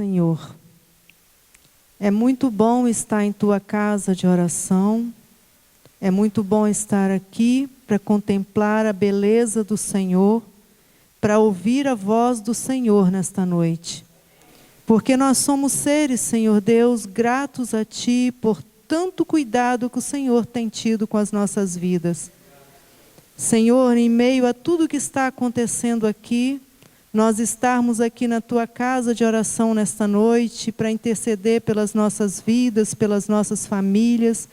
Senhor. É muito bom estar em tua casa de oração. É muito bom estar aqui para contemplar a beleza do Senhor, para ouvir a voz do Senhor nesta noite. Porque nós somos seres, Senhor Deus, gratos a Ti por tanto cuidado que o Senhor tem tido com as nossas vidas. Senhor, em meio a tudo que está acontecendo aqui, nós estarmos aqui na Tua casa de oração nesta noite para interceder pelas nossas vidas, pelas nossas famílias,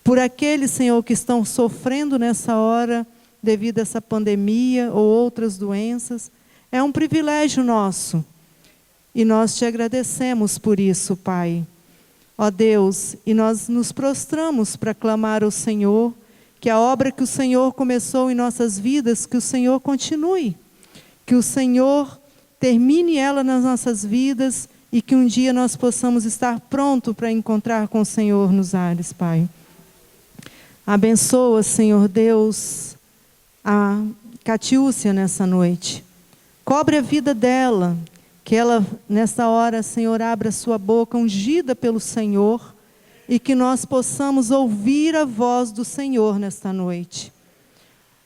por aqueles, Senhor, que estão sofrendo nessa hora devido a essa pandemia ou outras doenças. É um privilégio nosso e nós Te agradecemos por isso, Pai. Ó Deus, e nós nos prostramos para clamar ao Senhor que a obra que o Senhor começou em nossas vidas, que o Senhor continue, que o Senhor termine ela nas nossas vidas e que um dia nós possamos estar pronto para encontrar com o Senhor nos ares, Pai. Abençoa, Senhor Deus, a Catiúcia nessa noite. Cobre a vida dela, que ela, nessa hora, Senhor, abra sua boca ungida pelo Senhor e que nós possamos ouvir a voz do Senhor nesta noite.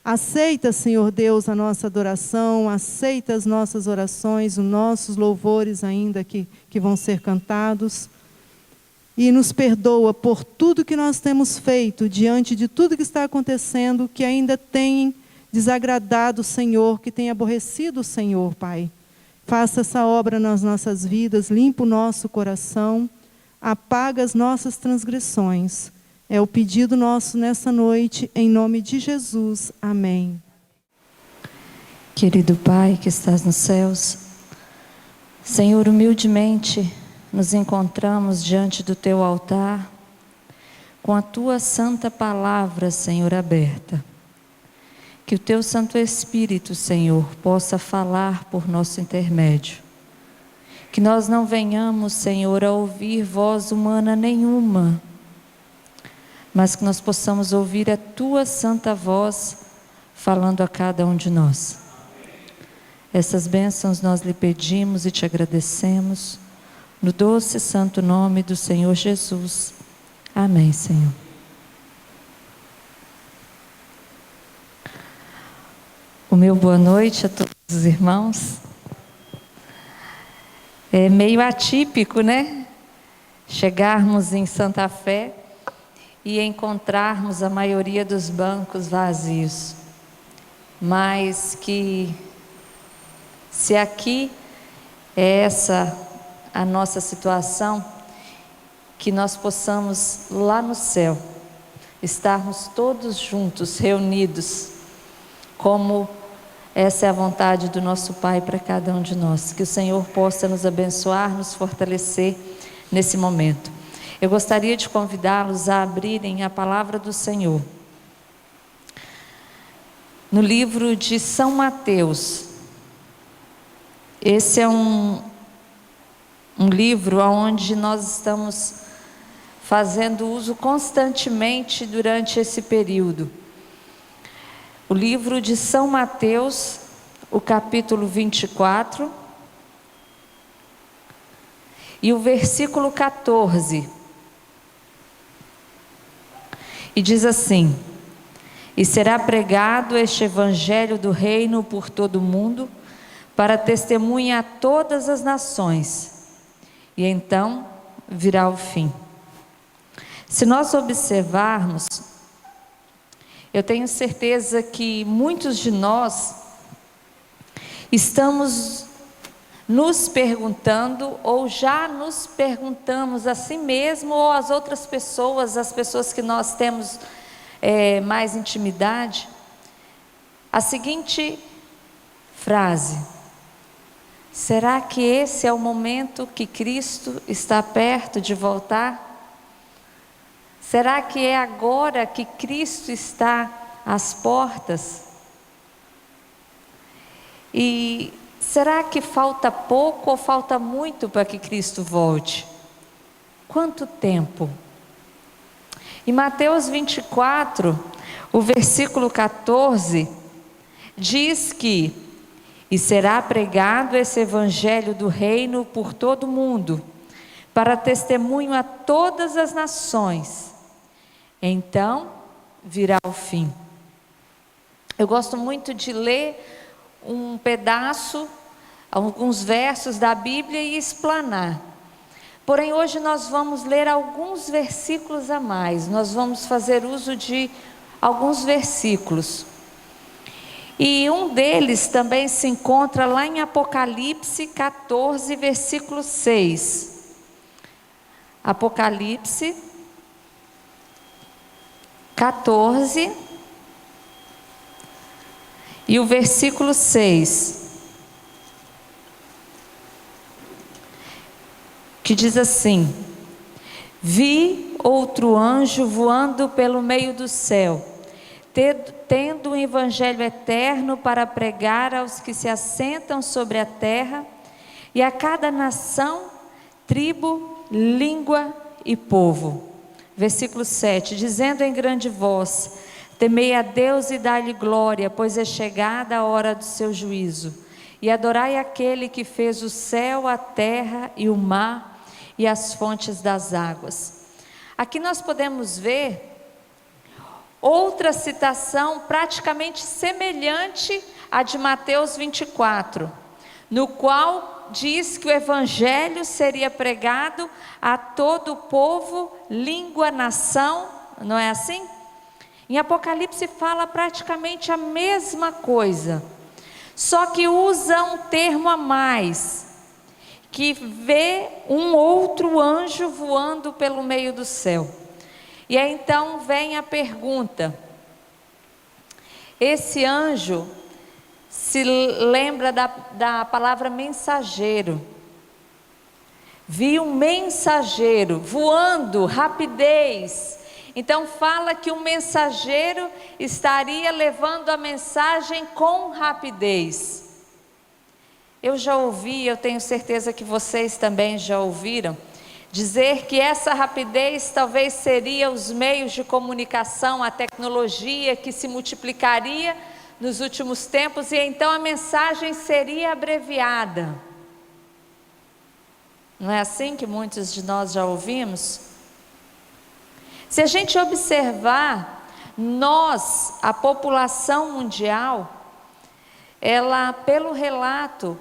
Aceita, Senhor Deus, a nossa adoração, aceita as nossas orações, os nossos louvores ainda que vão ser cantados. E nos perdoa por tudo que nós temos feito, diante de tudo que está acontecendo, que ainda tem desagradado o Senhor, que tem aborrecido o Senhor, Pai. Faça essa obra nas nossas vidas, limpa o nosso coração, apaga as nossas transgressões. É o pedido nosso nessa noite, em nome de Jesus. Amém. Querido Pai que estás nos céus, Senhor, humildemente nos encontramos diante do Teu altar, com a Tua santa palavra, Senhor, aberta. Que o Teu Santo Espírito, Senhor, possa falar por nosso intermédio. Que nós não venhamos, Senhor, a ouvir voz humana nenhuma, mas que nós possamos ouvir a Tua santa voz falando a cada um de nós. Essas bênçãos nós lhe pedimos e Te agradecemos, no doce e santo nome do Senhor Jesus. Amém, Senhor. O meu boa noite a todos os irmãos. É meio atípico, né? Chegarmos em Santa Fé e encontrarmos a maioria dos bancos vazios. Mas que, se aqui é essa a nossa situação, que nós possamos lá no céu estarmos todos juntos, reunidos, como essa é a vontade do nosso Pai para cada um de nós. Que o Senhor possa nos abençoar, nos fortalecer nesse momento. Eu gostaria de convidá-los a abrirem a palavra do Senhor no livro de São Mateus. Esse é um livro onde nós estamos fazendo uso constantemente durante esse período. O livro de São Mateus, o capítulo 24, e o versículo 14. E diz assim: E será pregado este evangelho do reino por todo o mundo, para testemunha a todas as nações, e então virá o fim. Se nós observarmos, eu tenho certeza que muitos de nós estamos nos perguntando, ou já nos perguntamos a si mesmo ou às outras pessoas, as pessoas que nós temos mais intimidade, a seguinte frase: será que esse é o momento que Cristo está perto de voltar? Será que é agora que Cristo está às portas? E será que falta pouco ou falta muito para que Cristo volte? Quanto tempo? Em Mateus 24, o versículo 14, diz que: E será pregado esse evangelho do reino por todo o mundo, para testemunho a todas as nações. Então virá o fim. Eu gosto muito de ler um pedaço, alguns versos da Bíblia e explanar. Porém, hoje nós vamos ler alguns versículos a mais. Nós vamos fazer uso de alguns versículos. E um deles também se encontra lá em Apocalipse 14, versículo 6. Apocalipse 14 e o versículo 6, que diz assim: vi outro anjo voando pelo meio do céu, tendo um evangelho eterno para pregar aos que se assentam sobre a terra, e a cada nação, tribo, língua e povo. Versículo 7, dizendo em grande voz: temei a Deus e dai-lhe glória, pois é chegada a hora do seu juízo. E adorai aquele que fez o céu, a terra e o mar e as fontes das águas. Aqui nós podemos ver outra citação praticamente semelhante à de Mateus 24, no qual diz que o evangelho seria pregado a todo o povo, língua, nação, não é assim? Em Apocalipse fala praticamente a mesma coisa, só que usa um termo a mais, que vê um outro anjo voando pelo meio do céu. E aí então vem a pergunta: esse anjo se lembra da palavra mensageiro. Vi um mensageiro voando, rapidez. Então fala que o mensageiro estaria levando a mensagem com rapidez. Eu já ouvi, eu tenho certeza que vocês também já ouviram, dizer que essa rapidez talvez seria os meios de comunicação, a tecnologia que se multiplicaria nos últimos tempos, e então a mensagem seria abreviada. Não é assim que muitos de nós já ouvimos? Se a gente observar, nós, a população mundial, ela, pelo relato,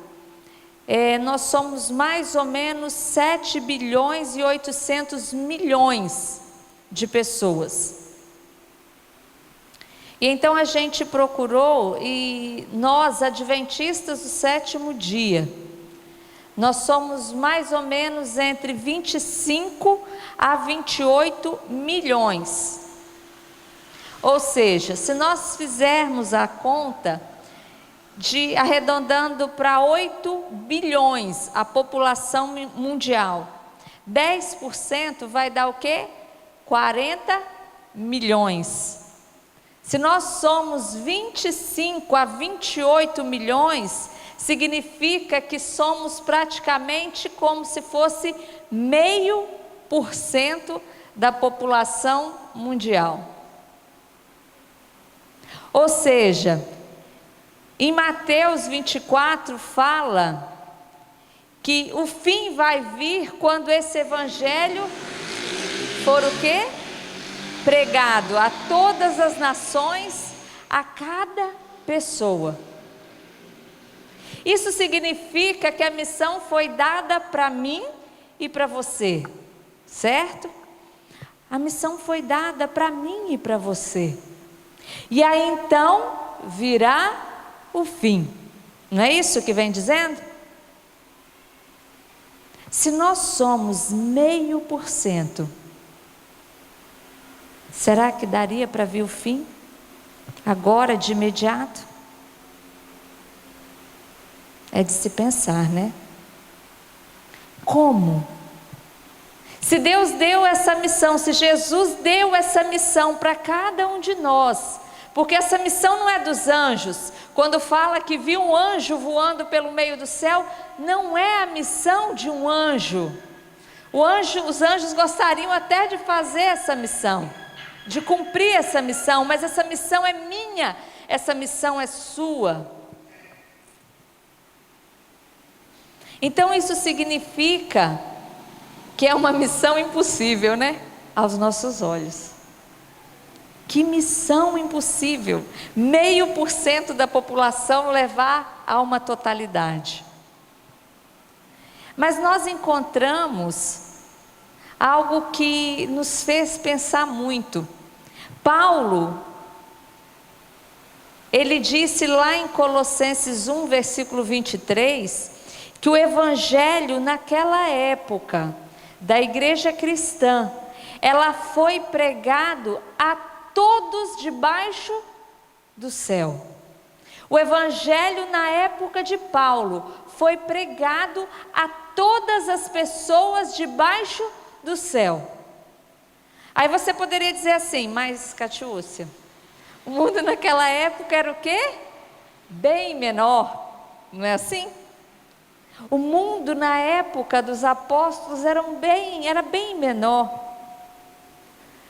nós somos mais ou menos 7 bilhões e 800 milhões de pessoas. E então a gente procurou, e nós, adventistas do sétimo dia, nós somos mais ou menos entre 25 a 28 milhões. Ou seja, se nós fizermos a conta, arredondando para 8 bilhões a população mundial, 10% vai dar o quê? 40 milhões. Se nós somos 25 a 28 milhões, significa que somos praticamente como se fosse 0,5% da população mundial. Ou seja, em Mateus 24 fala que o fim vai vir quando esse evangelho for o quê? Pregado a todas as nações, a cada pessoa. Isso significa que a missão foi dada para mim e para você, certo? A missão foi dada para mim e para você. E aí então virá o fim. Não é isso que vem dizendo? Se nós somos 0,5%, será que daria para vir o fim? Agora, de imediato? É de se pensar, né? Como? Se Deus deu essa missão, se Jesus deu essa missão para cada um de nós, porque essa missão não é dos anjos. Quando fala que viu um anjo voando pelo meio do céu, não é a missão de um anjo. Os anjos gostariam até de fazer essa missão, de cumprir essa missão, mas essa missão é minha, essa missão é sua. Então isso significa que é uma missão impossível, né? Aos nossos olhos. Que missão impossível! 0,5% da população levar a uma totalidade. Mas nós encontramos algo que nos fez pensar muito. Paulo, ele disse lá em Colossenses 1, versículo 23, que o evangelho naquela época da igreja cristã, ela foi pregado a todos debaixo do céu. O evangelho na época de Paulo foi pregado a todas as pessoas debaixo do céu. Aí você poderia dizer assim, mas Catiúcia, o mundo naquela época era o quê? Bem menor, não é assim? O mundo na época dos apóstolos era bem menor.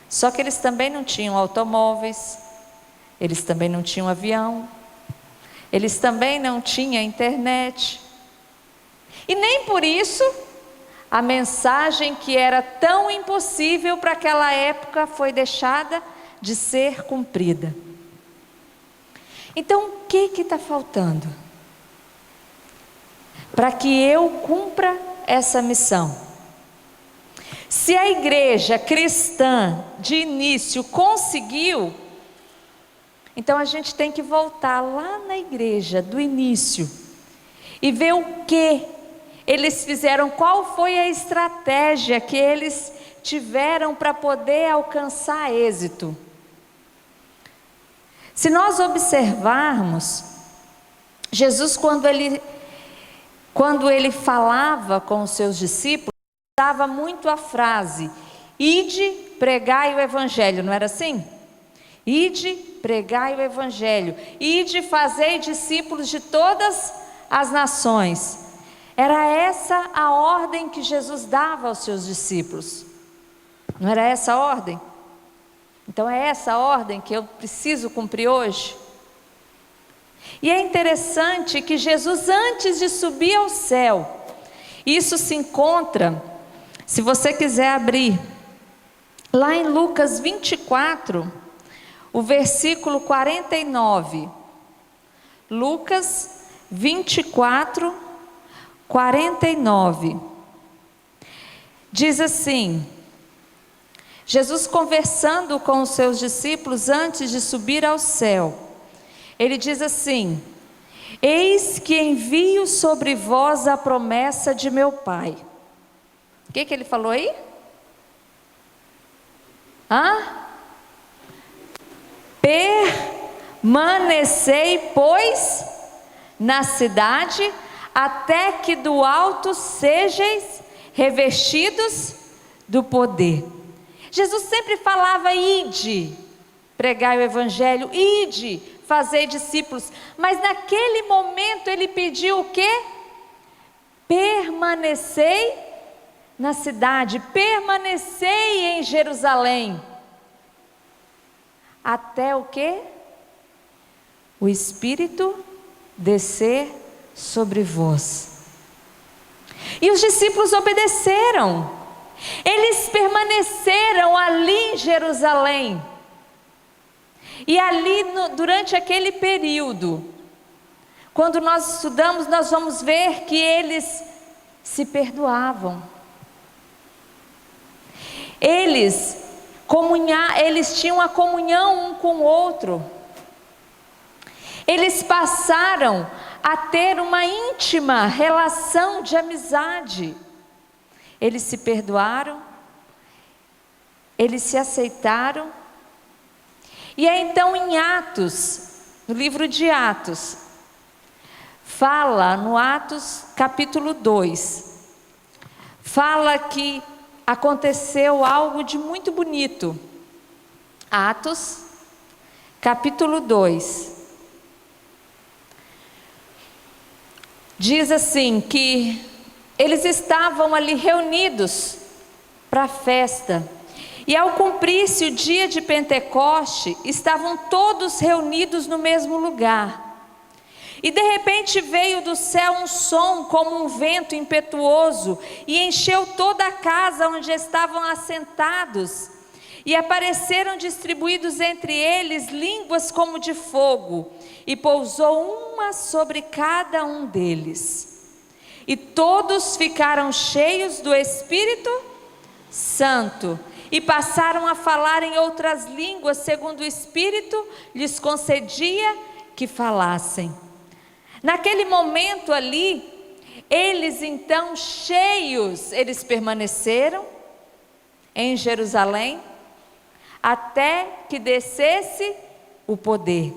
Só que eles também não tinham automóveis, eles também não tinham avião, eles também não tinham internet. E nem por isso a mensagem que era tão impossível para aquela época foi deixada de ser cumprida. Então o que está faltando para que eu cumpra essa missão? Se a igreja cristã de início conseguiu, então a gente tem que voltar lá na igreja do início e ver o que eles fizeram, qual foi a estratégia que eles tiveram para poder alcançar êxito. Se nós observarmos, Jesus quando ele falava com os seus discípulos, usava muito a frase, ide, pregai o evangelho, não era assim? Ide, pregai o evangelho, ide, fazei discípulos de todas as nações. Era essa a ordem que Jesus dava aos seus discípulos. Não era essa a ordem? Então é essa a ordem que eu preciso cumprir hoje? E é interessante que Jesus, antes de subir ao céu, isso se encontra, se você quiser abrir, lá em Lucas 24, o versículo 49. Lucas 24, 49. Diz assim: Jesus conversando com os seus discípulos antes de subir ao céu, ele diz assim: eis que envio sobre vós a promessa de meu Pai. O que ele falou aí? Permanecei, pois, na cidade, até que do alto sejais revestidos do poder. Jesus sempre falava, ide, pregai o evangelho, ide, fazei discípulos. Mas naquele momento ele pediu o quê? Permanecei na cidade, permanecei em Jerusalém. Até o quê? O Espírito descer sobre vós. E os discípulos obedeceram. Eles permaneceram ali em Jerusalém. E ali, durante aquele período, quando nós estudamos, nós vamos ver que eles se perdoavam. Eles tinham a comunhão um com o outro. Eles passaram a ter uma íntima relação de amizade. Eles se perdoaram, eles se aceitaram. E é então em Atos, no livro de Atos, fala no Atos capítulo 2, fala que aconteceu algo de muito bonito. Atos capítulo 2 diz assim que eles estavam ali reunidos para a festa, e ao cumprir-se o dia de Pentecoste, estavam todos reunidos no mesmo lugar. E de repente veio do céu um som como um vento impetuoso e encheu toda a casa onde estavam assentados. E apareceram distribuídos entre eles línguas como de fogo, e pousou uma sobre cada um deles. E todos ficaram cheios do Espírito Santo, e passaram a falar em outras línguas, segundo o Espírito lhes concedia que falassem. Naquele momento ali, eles então cheios, eles permaneceram em Jerusalém, até que descesse o poder.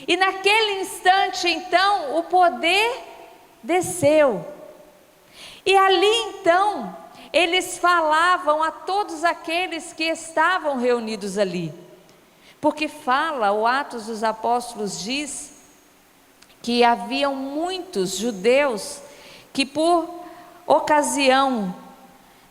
E naquele instante então, o poder desceu. E ali então, eles falavam a todos aqueles que estavam reunidos ali. Porque fala, o Atos dos Apóstolos diz, que haviam muitos judeus que por ocasião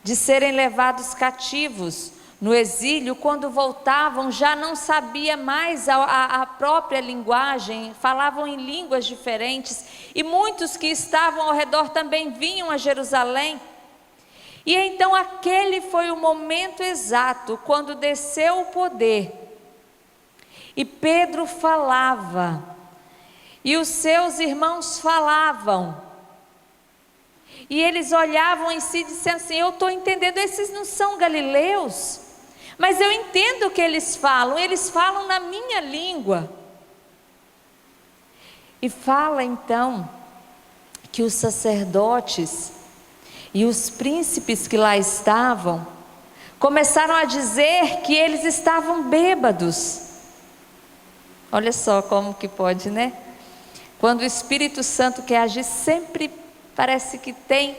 de serem levados cativos no exílio, quando voltavam já não sabia mais a própria linguagem, falavam em línguas diferentes, e muitos que estavam ao redor também vinham a Jerusalém. E então aquele foi o momento exato, quando desceu o poder, e Pedro falava, e os seus irmãos falavam, e eles olhavam em si dizendo assim: eu estou entendendo, esses não são galileus, mas eu entendo o que eles falam na minha língua. E fala então que os sacerdotes e os príncipes que lá estavam começaram a dizer que eles estavam bêbados. Olha só como que pode, né? Quando o Espírito Santo quer agir, sempre parece que tem,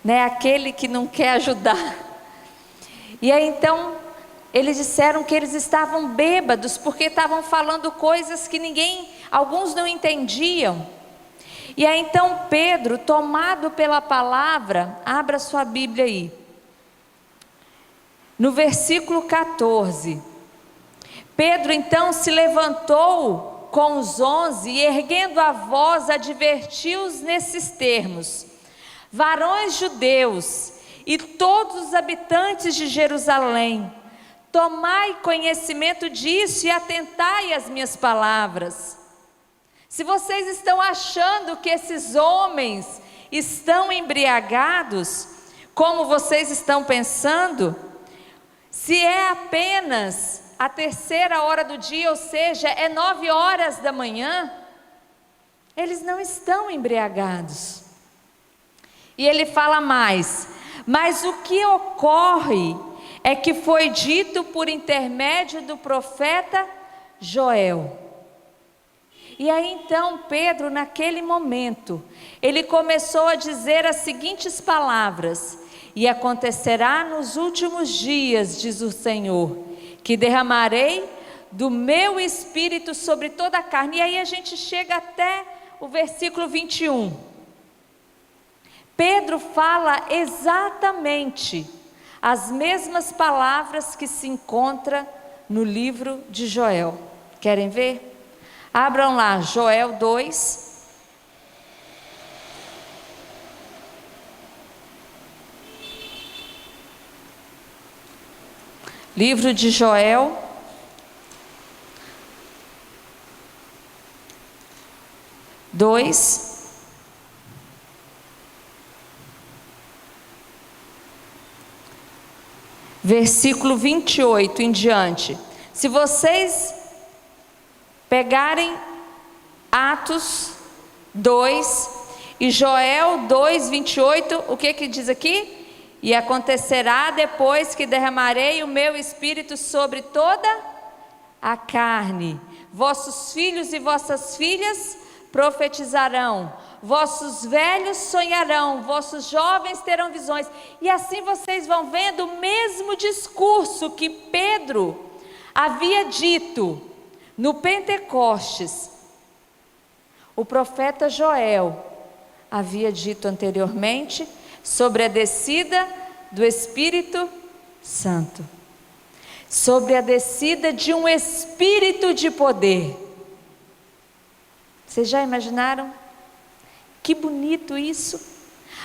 né, aquele que não quer ajudar. E aí então eles disseram que eles estavam bêbados, porque estavam falando coisas que alguns não entendiam. E aí então Pedro, tomado pela palavra, abra sua Bíblia aí, no versículo 14, Pedro então se levantou com os 11 e erguendo a voz advertiu-os nesses termos: varões judeus e todos os habitantes de Jerusalém, tomai conhecimento disso e atentai às minhas palavras. Se vocês estão achando que esses homens estão embriagados, como vocês estão pensando, se é apenas a 3ª hora do dia, ou seja, é 9 horas da manhã, eles não estão embriagados. E ele fala mais: mas o que ocorre é que foi dito por intermédio do profeta Joel. E aí então Pedro, naquele momento, ele começou a dizer as seguintes palavras: e acontecerá nos últimos dias, diz o Senhor, que derramarei do meu espírito sobre toda a carne. E aí a gente chega até o versículo 21. Pedro fala exatamente as mesmas palavras que se encontra no livro de Joel. Querem ver? Abram lá, Joel 2. Livro de Joel, versículo 28 em diante. Se vocês pegarem Atos 2 e Joel 2, 28, o que diz aqui? E acontecerá depois que derramarei o meu espírito sobre toda a carne. Vossos filhos e vossas filhas profetizarão, vossos velhos sonharão, vossos jovens terão visões. E assim vocês vão vendo o mesmo discurso que Pedro havia dito no Pentecostes. O profeta Joel havia dito anteriormente sobre a descida do Espírito Santo, sobre a descida de um espírito de poder. Vocês já imaginaram? Que bonito isso!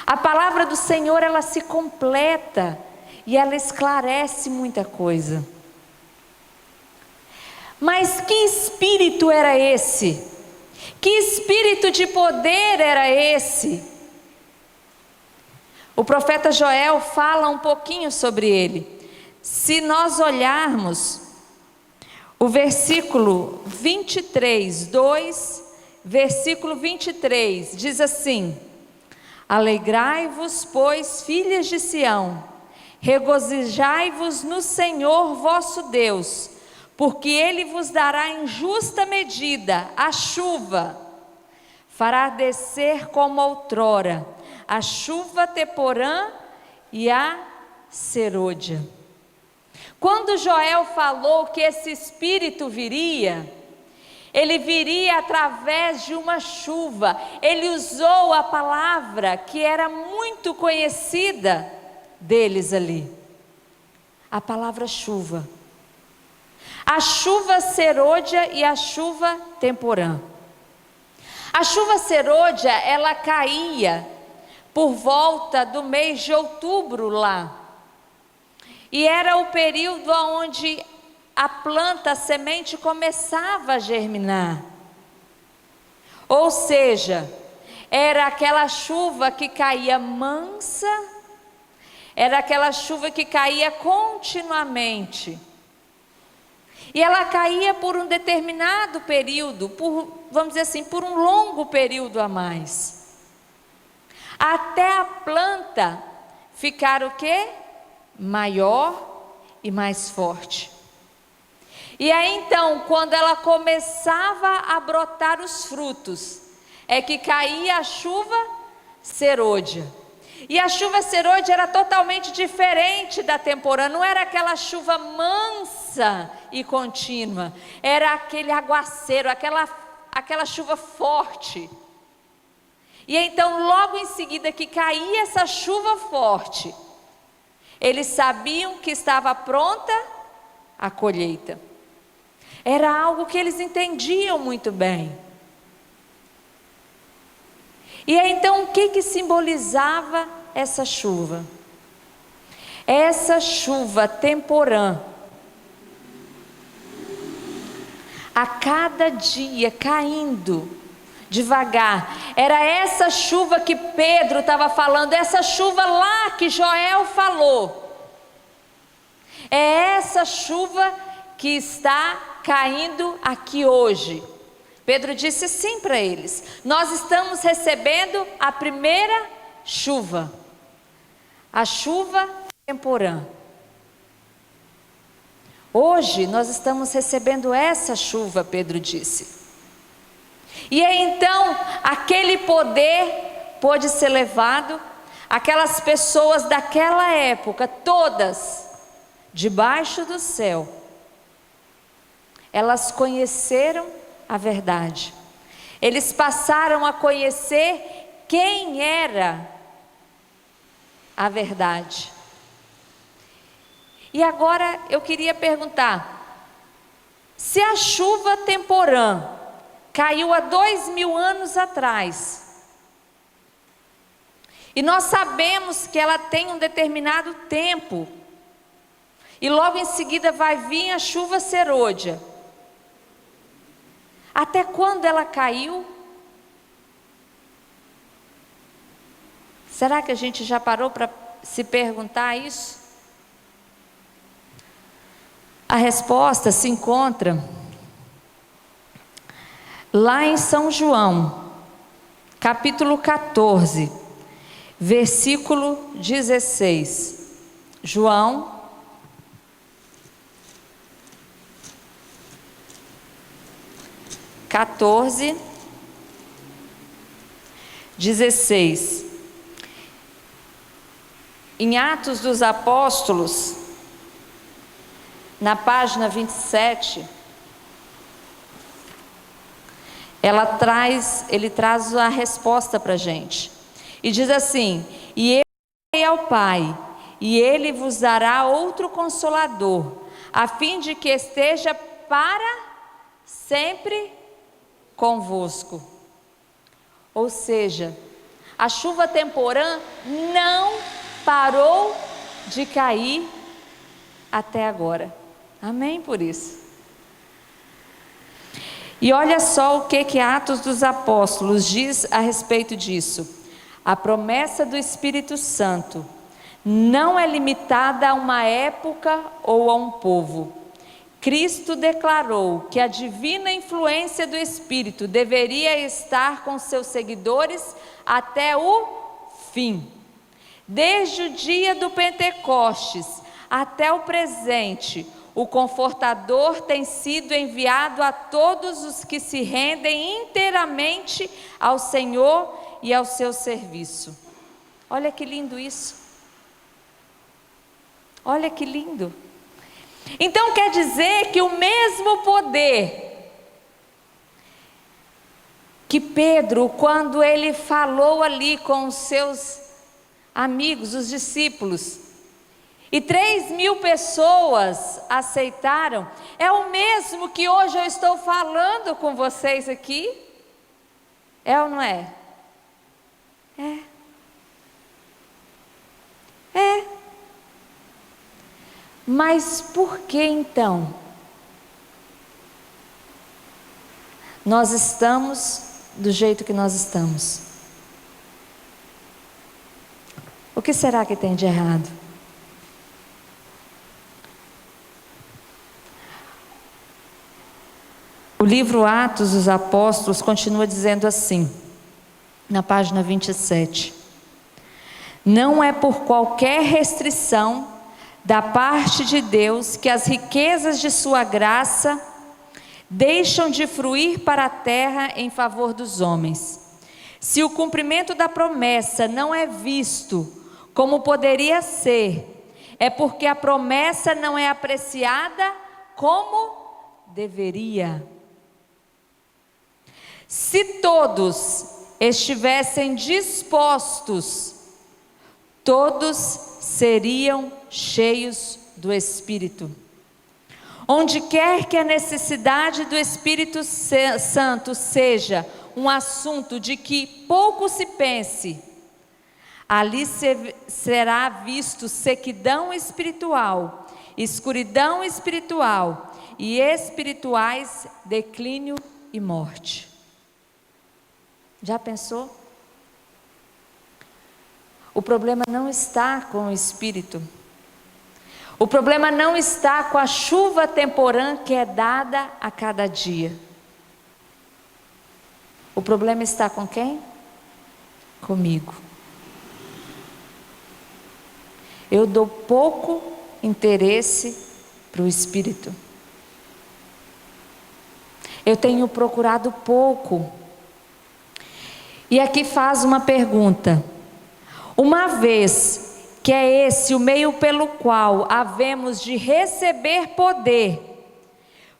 A palavra do Senhor, ela se completa e ela esclarece muita coisa. Mas que espírito era esse? Que espírito de poder era esse? O profeta Joel fala um pouquinho sobre ele. Se nós olharmos o versículo 23, 2, versículo 23, diz assim: alegrai-vos, pois, filhas de Sião, regozijai-vos no Senhor vosso Deus, porque Ele vos dará em justa medida a chuva, fará descer como outrora, a chuva Temporã e a serôdia. Quando Joel falou que esse espírito viria, ele viria através de uma chuva. Ele usou a palavra que era muito conhecida deles ali, a palavra chuva. A chuva serôdia e a chuva Temporã. A chuva serôdia, ela caía por volta do mês de outubro lá. E era o período onde a planta, a semente começava a germinar. Ou seja, era aquela chuva que caía mansa, era aquela chuva que caía continuamente. E ela caía por um determinado período, vamos dizer assim, por um longo período a mais. Até a planta ficar o quê? Maior e mais forte. E aí então, quando ela começava a brotar os frutos, é que caía a chuva serôdia. E a chuva serôdia era totalmente diferente da Temporã, não era aquela chuva mansa e contínua, era aquele aguaceiro, aquela chuva forte. E então, logo em seguida que caía essa chuva forte, eles sabiam que estava pronta a colheita. Era algo que eles entendiam muito bem. E então, o que simbolizava essa chuva? Essa chuva Temporã, a cada dia caindo devagar, era essa chuva que Pedro estava falando, essa chuva lá que Joel falou. É essa chuva que está caindo aqui hoje. Pedro disse sim para eles: nós estamos recebendo a primeira chuva, a chuva Temporã. Hoje nós estamos recebendo essa chuva, Pedro disse. E aí então, aquele poder pôde ser levado, aquelas pessoas daquela época, todas, debaixo do céu, elas conheceram a verdade. Eles passaram a conhecer quem era a verdade. E agora eu queria perguntar: se a chuva Temporã caiu há 2000 anos atrás, e nós sabemos que ela tem um determinado tempo, e logo em seguida vai vir a chuva serôdia, até quando ela caiu? Será que a gente já parou para se perguntar isso? A resposta se encontra lá em São João, capítulo 14, versículo 16. João, (14, 16). Em Atos dos Apóstolos, na página 27, ele traz a resposta para a gente. E diz assim: e eu orei ao Pai, e Ele vos dará outro Consolador, a fim de que esteja para sempre convosco. Ou seja, a chuva temporã não parou de cair até agora. Amém por isso. E olha só o que Atos dos Apóstolos diz a respeito disso. A promessa do Espírito Santo não é limitada a uma época ou a um povo. Cristo declarou que a divina influência do Espírito deveria estar com seus seguidores até o fim. Desde o dia do Pentecostes até o presente, o Confortador tem sido enviado a todos os que se rendem inteiramente ao Senhor e ao seu serviço. Olha que lindo isso. Olha que lindo. Então quer dizer que o mesmo poder que Pedro, quando ele falou ali com os seus amigos, os discípulos, e 3.000 pessoas aceitaram, é o mesmo que hoje eu estou falando com vocês aqui? É ou não é? É. Mas por que então nós estamos do jeito que nós estamos? O que será que tem de errado? O livro Atos dos Apóstolos continua dizendo assim, na página 27. Não é por qualquer restrição da parte de Deus que as riquezas de sua graça deixam de fruir para a terra em favor dos homens. Se o cumprimento da promessa não é visto como poderia ser, é porque a promessa não é apreciada como deveria. Se todos estivessem dispostos, todos seriam cheios do Espírito. Onde quer que a necessidade do Espírito Santo seja um assunto de que pouco se pense, ali será visto sequidão espiritual, escuridão espiritual e espirituais declínio e morte. Já pensou? O problema não está com o Espírito. O problema não está com a chuva temporã que é dada a cada dia. O problema está com quem? Comigo. Eu dou pouco interesse para o Espírito. Eu tenho procurado pouco. E aqui faz uma pergunta. Uma vez que é esse o meio pelo qual havemos de receber poder,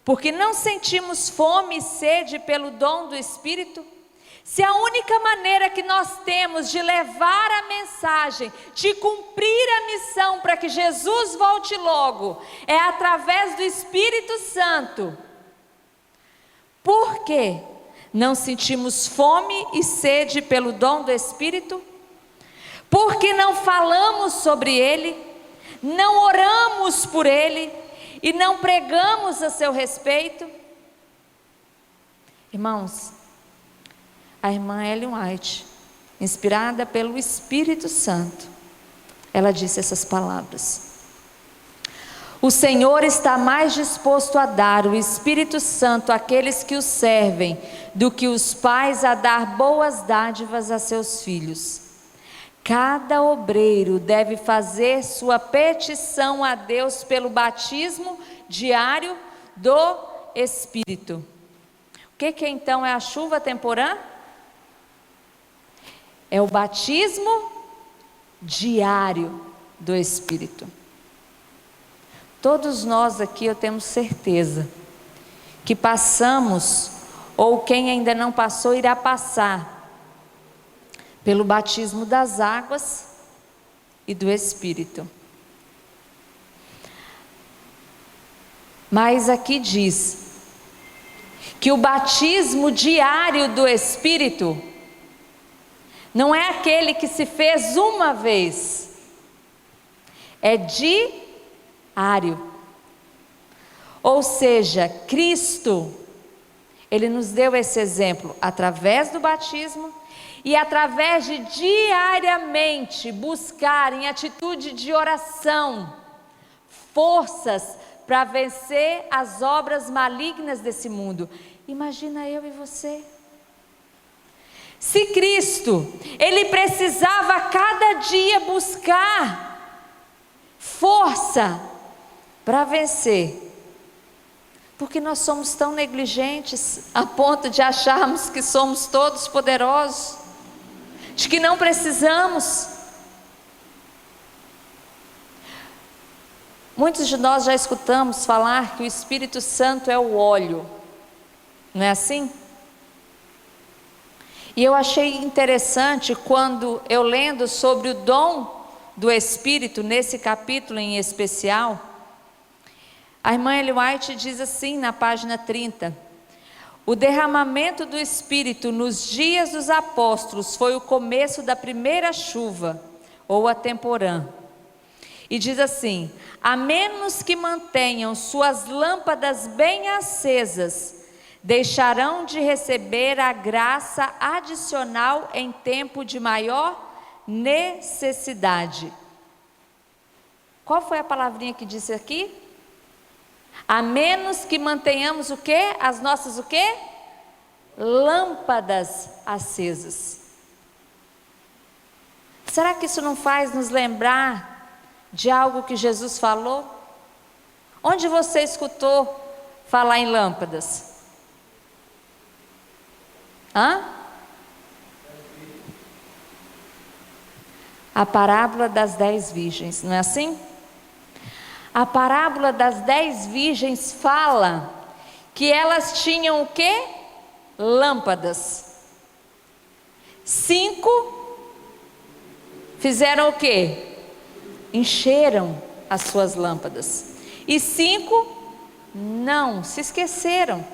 porque não sentimos fome e sede pelo dom do Espírito, se a única maneira que nós temos de levar a mensagem, de cumprir a missão para que Jesus volte logo, é através do Espírito Santo, por quê? Não sentimos fome e sede pelo dom do Espírito? Porque não falamos sobre Ele, não oramos por Ele e não pregamos a seu respeito? Irmãos, a irmã Ellen White, inspirada pelo Espírito Santo, ela disse essas palavras: o Senhor está mais disposto a dar o Espírito Santo àqueles que o servem do que os pais a dar boas dádivas a seus filhos. Cada obreiro deve fazer sua petição a Deus pelo batismo diário do Espírito. O que então é a chuva temporã? É o batismo diário do Espírito. Todos nós aqui, eu tenho certeza, que passamos, ou quem ainda não passou, irá passar, pelo batismo das águas e do Espírito. Mas aqui diz que o batismo diário do Espírito não é aquele que se fez uma vez, é diário. Ou seja, Cristo, Ele nos deu esse exemplo através do batismo e através de diariamente buscar em atitude de oração forças para vencer as obras malignas desse mundo. Imagina eu e você. Se Cristo, Ele precisava a cada dia buscar força para vencer, porque nós somos tão negligentes a ponto de acharmos que somos todos poderosos, de que não precisamos. Muitos de nós já escutamos falar que o Espírito Santo é o óleo, não é assim? E eu achei interessante quando eu lendo sobre o dom do Espírito, nesse capítulo em especial, a irmã Ellen White diz assim na página 30: o derramamento do Espírito nos dias dos apóstolos foi o começo da primeira chuva, ou a temporã. E diz assim: a menos que mantenham suas lâmpadas bem acesas, deixarão de receber a graça adicional em tempo de maior necessidade. Qual foi a palavrinha que disse aqui? A menos que mantenhamos o quê? As nossas o quê? Lâmpadas acesas. Será que isso não faz nos lembrar de algo que Jesus falou? Onde você escutou falar em lâmpadas? A parábola das 10 virgens, não é assim? A parábola das 10 virgens fala que elas tinham o quê? Lâmpadas. 5 fizeram o quê? Encheram as suas lâmpadas. E 5 não, se esqueceram.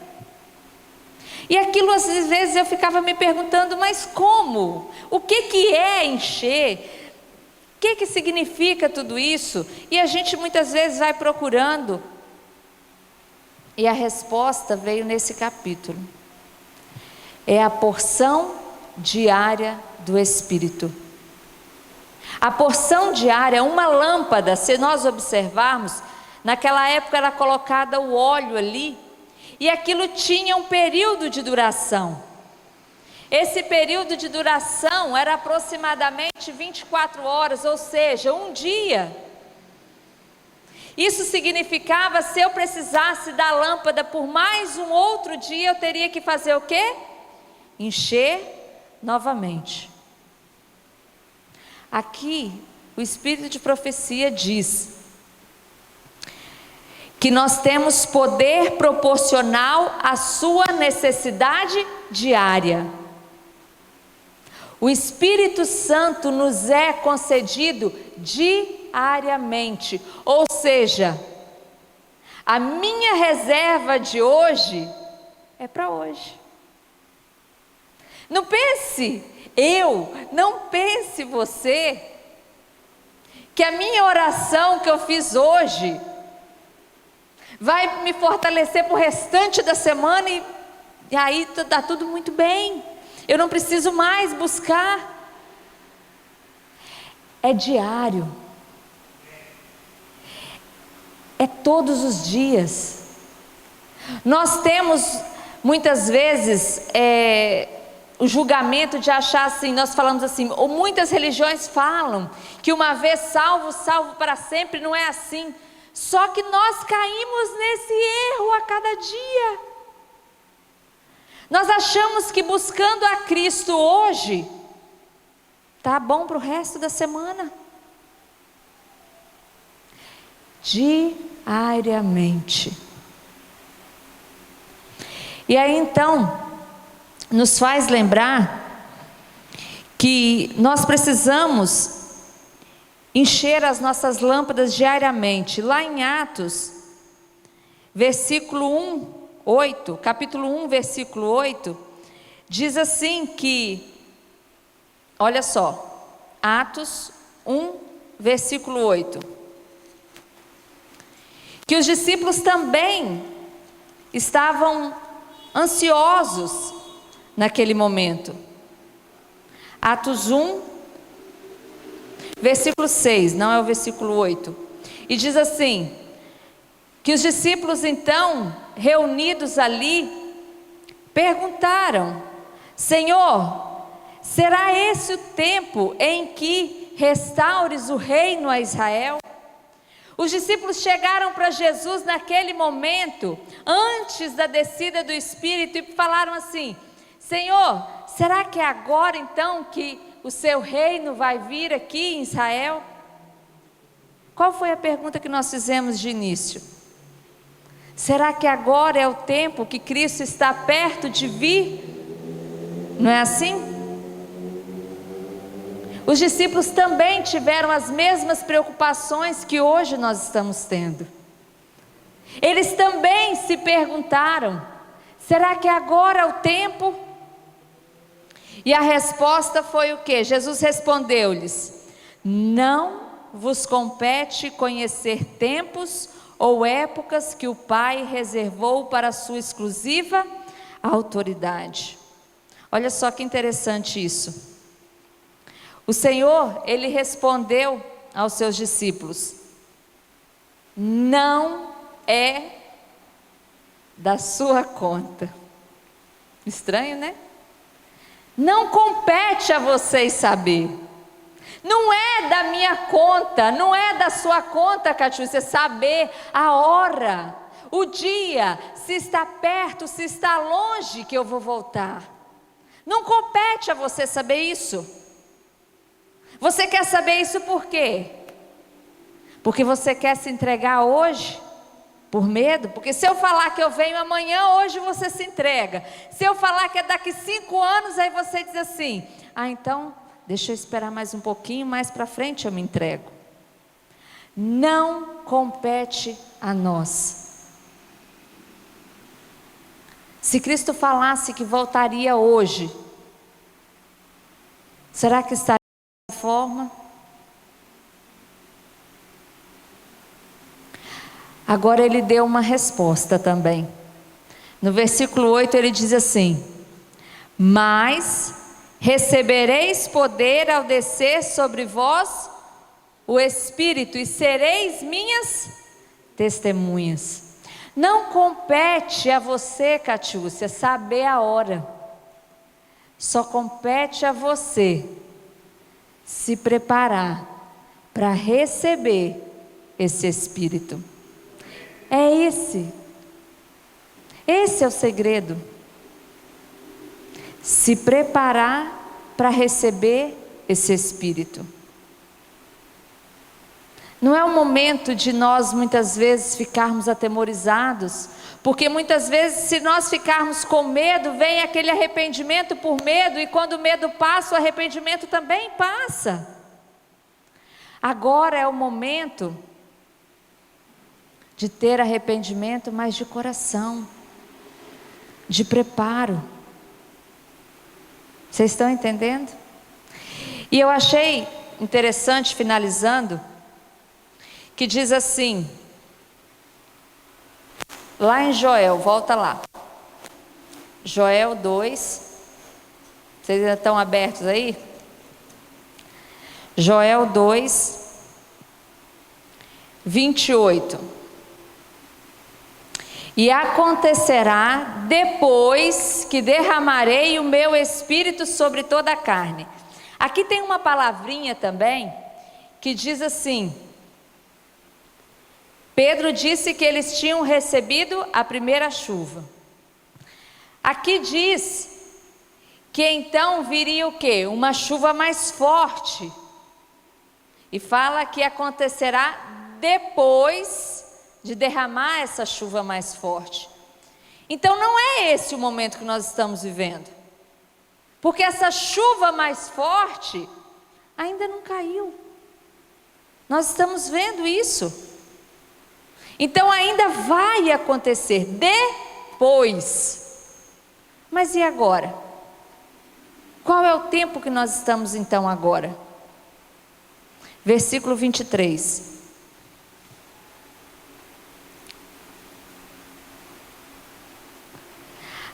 E aquilo às vezes eu ficava me perguntando, mas como? O que é encher? O que significa tudo isso? E a gente muitas vezes vai procurando. E a resposta veio nesse capítulo. É a porção diária do Espírito. A porção diária, uma lâmpada, se nós observarmos, naquela época era colocada o óleo ali, e aquilo tinha um período de duração. Esse período de duração era aproximadamente 24 horas, ou seja, um dia. Isso significava, se eu precisasse da lâmpada por mais um outro dia, eu teria que fazer o quê? Encher novamente. Aqui, o Espírito de profecia diz que nós temos poder proporcional à sua necessidade diária. O Espírito Santo nos é concedido diariamente, ou seja, a minha reserva de hoje é para hoje. Não pense não pense você, que a minha oração que eu fiz hoje vai me fortalecer para o restante da semana e aí está tudo muito bem. Eu não preciso mais buscar. É diário. É todos os dias. Nós temos muitas vezes o julgamento de achar assim, nós falamos assim, ou muitas religiões falam que uma vez salvo, salvo para sempre. Não é assim. Só que nós caímos nesse erro a cada dia. Nós achamos que buscando a Cristo hoje tá bom para o resto da semana. Diariamente. E aí então nos faz lembrar que nós precisamos encher as nossas lâmpadas diariamente. Lá em Atos, capítulo 1, versículo 8, diz assim que Olha só, Atos 1, versículo 8. Que os discípulos também estavam ansiosos naquele momento. Atos 1, versículo 6, não é o versículo 8. E diz assim: que os discípulos então, reunidos ali, perguntaram: Senhor, será esse o tempo em que restaures o reino a Israel? Os discípulos chegaram para Jesus naquele momento, antes da descida do Espírito, e falaram assim: Senhor, será que é agora então que o seu reino vai vir aqui em Israel? Qual foi a pergunta que nós fizemos de início? Será que agora é o tempo que Cristo está perto de vir? Não é assim? Os discípulos também tiveram as mesmas preocupações que hoje nós estamos tendo. Eles também se perguntaram: será que agora é o tempo? E a resposta foi o quê? Jesus respondeu-lhes: não vos compete conhecer tempos ou épocas que o Pai reservou para a sua exclusiva autoridade. Olha só que interessante isso. O Senhor, Ele respondeu aos seus discípulos: não é da sua conta. Estranho, né? Não compete a vocês saber. Não é da minha conta, não é da sua conta, Catiúcia, saber a hora, o dia, se está perto, se está longe que eu vou voltar. Não compete a você saber isso. Você quer saber isso por quê? Porque você quer se entregar hoje? Por medo? Porque se eu falar que eu venho amanhã, hoje você se entrega. Se eu falar que é daqui 5 anos, aí você diz assim: ah, então deixa eu esperar mais um pouquinho, mais para frente eu me entrego. Não compete a nós. Se Cristo falasse que voltaria hoje, será que estaria dessa forma? Agora ele deu uma resposta também. No versículo 8 ele diz assim: mas recebereis poder ao descer sobre vós o Espírito, e sereis minhas testemunhas. Não compete a você, Catiúcia, saber a hora. Só compete a você se preparar para receber esse Espírito. Esse é o segredo. Se preparar para receber esse Espírito. Não é o momento de nós muitas vezes ficarmos atemorizados, porque muitas vezes se nós ficarmos com medo, vem aquele arrependimento por medo, e quando o medo passa, o arrependimento também passa. Agora é o momento de ter arrependimento, mas de coração, de preparo. Vocês estão entendendo? E eu achei interessante, finalizando, que diz assim, lá em Joel, volta lá, Joel 2, vocês ainda estão abertos aí? Joel 2, 28. E acontecerá depois que derramarei o meu Espírito sobre toda a carne. Aqui tem uma palavrinha também, que diz assim, Pedro disse que eles tinham recebido a primeira chuva. Aqui diz que então viria o quê? Uma chuva mais forte. E fala que acontecerá depois de derramar essa chuva mais forte. Então não é esse o momento que nós estamos vivendo. Porque essa chuva mais forte ainda não caiu. Nós estamos vendo isso. Então ainda vai acontecer depois. Mas e agora? Qual é o tempo que nós estamos então agora? Versículo 23.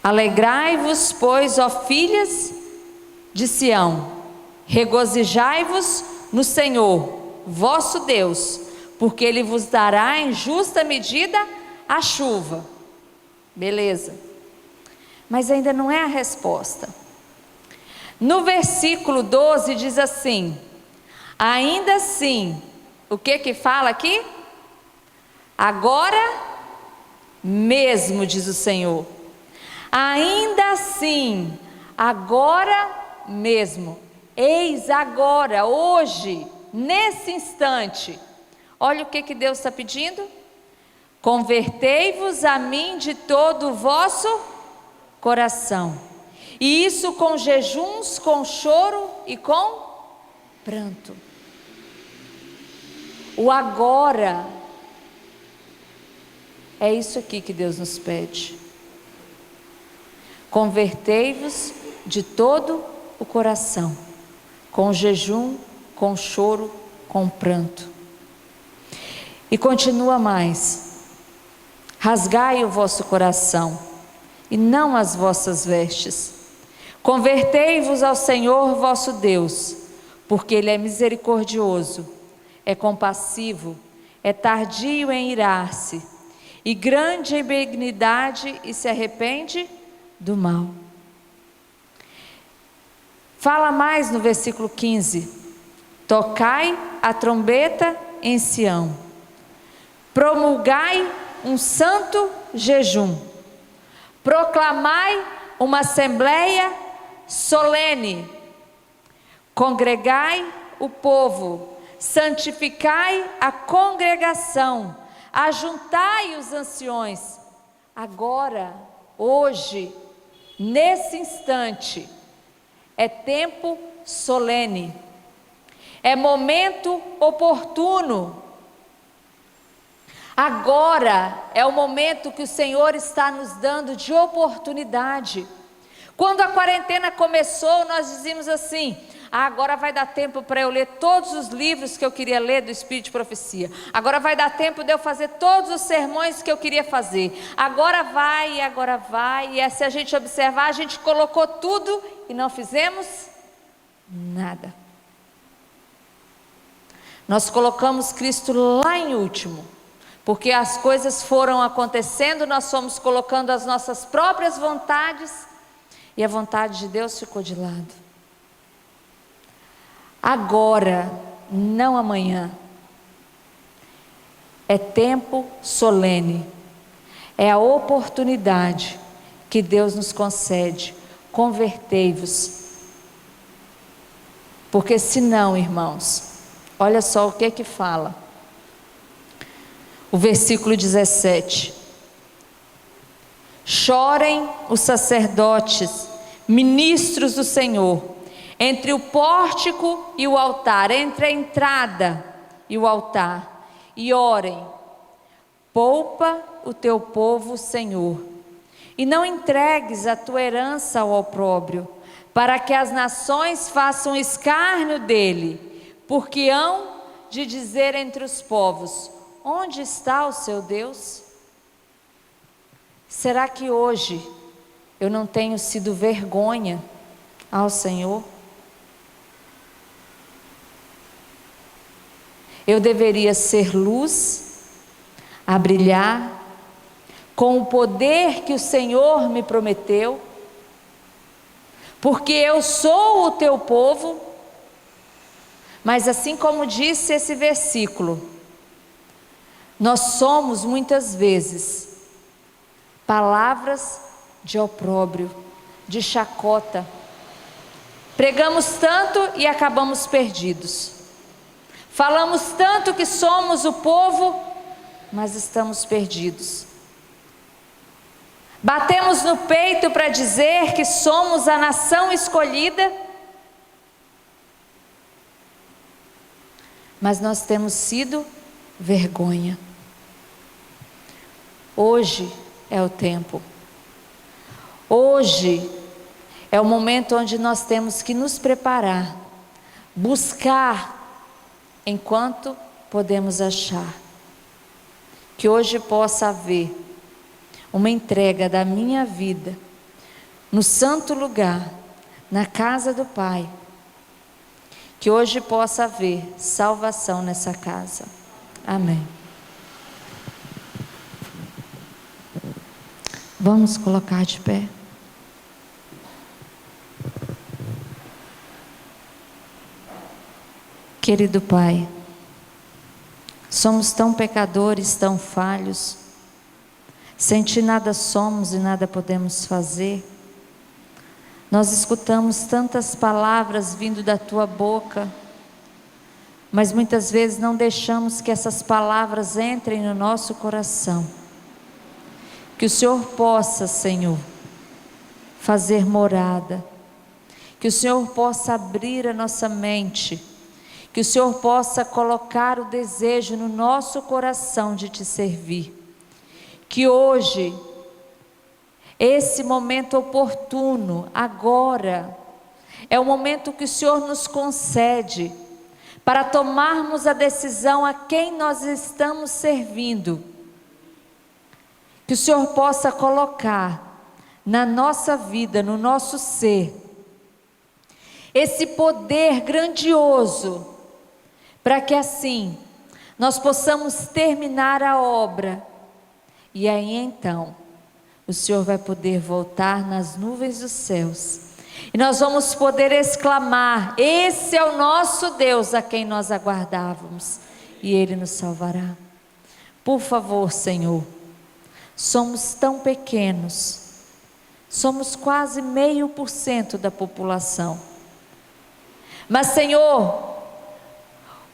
Alegrai-vos, pois, ó filhas de Sião, regozijai-vos no Senhor, vosso Deus, porque Ele vos dará em justa medida a chuva. Beleza. Mas ainda não é a resposta. No versículo 12 diz assim: ainda assim, o que fala aqui? Agora mesmo, diz o Senhor. Ainda assim, agora mesmo, eis agora, hoje, nesse instante. Olha o que Deus está pedindo: convertei-vos a mim de todo o vosso coração, e isso com jejuns, com choro e com pranto. O agora é isso aqui que Deus nos pede. Convertei-vos de todo o coração, com jejum, com choro, com pranto. E continua mais: rasgai o vosso coração, e não as vossas vestes. Convertei-vos ao Senhor vosso Deus, porque Ele é misericordioso, é compassivo, é tardio em irar-se, e grande em benignidade, e se arrepende do mal. Fala mais no versículo 15: tocai a trombeta em Sião, promulgai um santo jejum, proclamai uma assembleia solene, congregai o povo, santificai a congregação, ajuntai os anciões. Agora, hoje, nesse instante, é tempo solene, é momento oportuno. Agora é o momento que o Senhor está nos dando de oportunidade. Quando a quarentena começou, nós dizíamos assim: agora vai dar tempo para eu ler todos os livros que eu queria ler do Espírito de Profecia. Agora vai dar tempo de eu fazer todos os sermões que eu queria fazer. Agora vai. E se a gente observar, a gente colocou tudo e não fizemos nada. Nós colocamos Cristo lá em último, porque as coisas foram acontecendo, nós fomos colocando as nossas próprias vontades, e a vontade de Deus ficou de lado. Agora, não amanhã, é tempo solene, é a oportunidade que Deus nos concede. Convertei-vos, porque senão, irmãos, olha só o que fala o versículo 17: chorem os sacerdotes, ministros do Senhor, entre o pórtico e o altar, entre a entrada e o altar, e orem: poupa o teu povo, Senhor, e não entregues a tua herança ao opróbrio, para que as nações façam escárnio dele, porque hão de dizer entre os povos: onde está o seu Deus? Será que hoje eu não tenho sido vergonha ao Senhor? Eu deveria ser luz, a brilhar, com o poder que o Senhor me prometeu, porque eu sou o teu povo. Mas assim como disse esse versículo, nós somos muitas vezes palavras de opróbrio, de chacota. Pregamos tanto e acabamos perdidos. Falamos tanto que somos o povo, mas estamos perdidos. Batemos no peito para dizer que somos a nação escolhida, mas nós temos sido vergonha. Hoje é o tempo. Hoje É o momento onde nós temos que nos preparar, buscar enquanto podemos achar. Que hoje possa haver uma entrega da minha vida no santo lugar, na casa do Pai. Que hoje possa haver salvação nessa casa. Amém. Vamos colocar de pé. Querido Pai, somos tão pecadores, tão falhos. Sem Ti nada somos e nada podemos fazer. Nós escutamos tantas palavras vindo da Tua boca, mas muitas vezes não deixamos que essas palavras entrem no nosso coração. Que o Senhor possa, Senhor, fazer morada. Que o Senhor possa abrir a nossa mente. Que o Senhor possa colocar o desejo no nosso coração de Te servir. Que hoje, esse momento oportuno, agora, é o momento que o Senhor nos concede para tomarmos a decisão a quem nós estamos servindo. Que o Senhor possa colocar na nossa vida, no nosso ser, esse poder grandioso, para que assim nós possamos terminar a obra, e aí então o Senhor vai poder voltar nas nuvens dos céus, e nós vamos poder exclamar: esse é o nosso Deus a quem nós aguardávamos, e Ele nos salvará. Por favor, Senhor, somos tão pequenos, somos quase 0,5% da população, mas Senhor,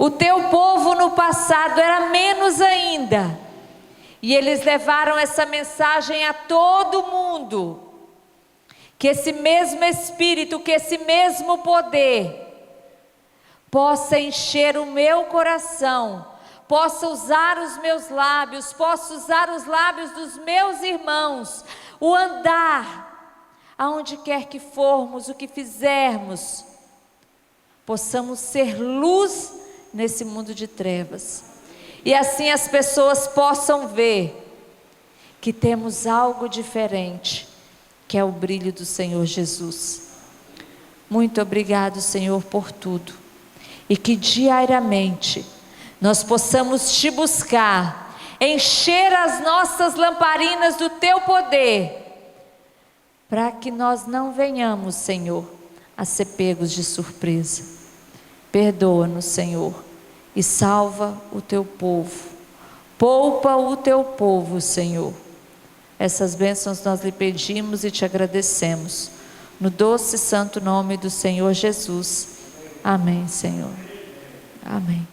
o Teu povo no passado era menos ainda, e eles levaram essa mensagem a todo mundo. Que esse mesmo Espírito, que esse mesmo poder possa encher o meu coração, possa usar os meus lábios, possa usar os lábios dos meus irmãos, o andar, aonde quer que formos, o que fizermos, possamos ser luz nesse mundo de trevas, e assim as pessoas possam ver que temos algo diferente, que é o brilho do Senhor Jesus. Muito obrigado, Senhor, por tudo, e que diariamente nós possamos Te buscar, encher as nossas lamparinas do Teu poder, para que nós não venhamos, Senhor, a ser pegos de surpresa. Perdoa-nos, Senhor, e salva o Teu povo, poupa o Teu povo, Senhor. Essas bênçãos nós lhe pedimos e Te agradecemos, no doce e santo nome do Senhor Jesus. Amém, Senhor. Amém.